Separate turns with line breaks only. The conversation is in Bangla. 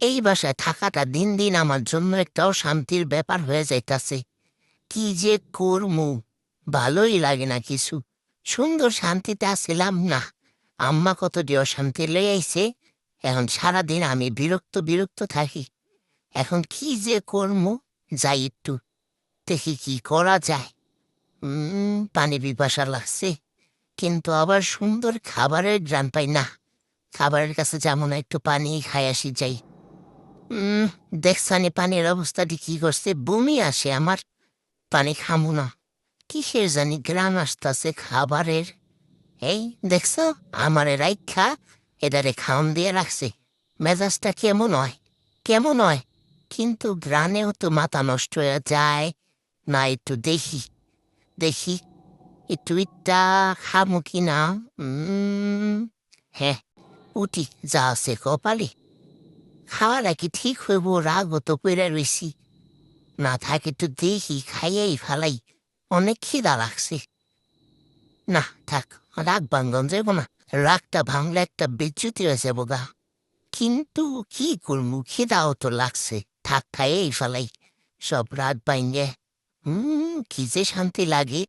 এই বাসায় থাকাটা দিন দিন আমার জন্য একটাও শান্তির ব্যাপার হয়ে যাইতাছে। কি যে করমু, ভালোই লাগে না কিছু। সুন্দর শান্তিতে আসছিলাম না, আম্মা কত দিয়ে অশান্তি লই আইছে। এখন সারাদিন আমি বিরক্ত বিরক্ত থাকি। এখন কি যে করমু, যাই একটু দেখি কি করা যায়। পানি পিপাসা লাগছে, কিন্তু আবার সুন্দর খাবারের ঘ্রাণ পাই না। খাবারের কাছে যেমন একটু পানি খাই আসি যাই। উম দেখছানি পানির অবস্থাটি কি করছে, বমি আসে আমার। পানি খামু না, কিসের জানি গ্রাম আসতেছে খাবারের। এই দেখছ, আমারে রাইখা এদারে খাওন দিয়ে রাখছে। মেজাজটা কেমন হয়, কেমন হয়, কিন্তু গ্রানেও তো মাথা নষ্ট হয়ে যায়। না একটু দেখি দেখি, একটু ইটটা খামু কি না। হ্যাঁ, উঠি, যা আছে কপালে। খাওয়াটা কি ঠিক হইব, রাগও তো কইরা রইছি। না থাকে একটু দেখি, খাইয়েই ফেলাই। অনেক খিদা লাগছে। না থাক, রাগ ভাঙ্গন যাব না। রাগটা ভাঙলে একটা বিচ্যুতি হয়ে যাবো গা। কিন্তু কি করবো, খিদাও তো লাগছে। থাক, খাইয়েই ফেলাই সব রাগ ভাঙ্গে। কি যে শান্তি লাগে।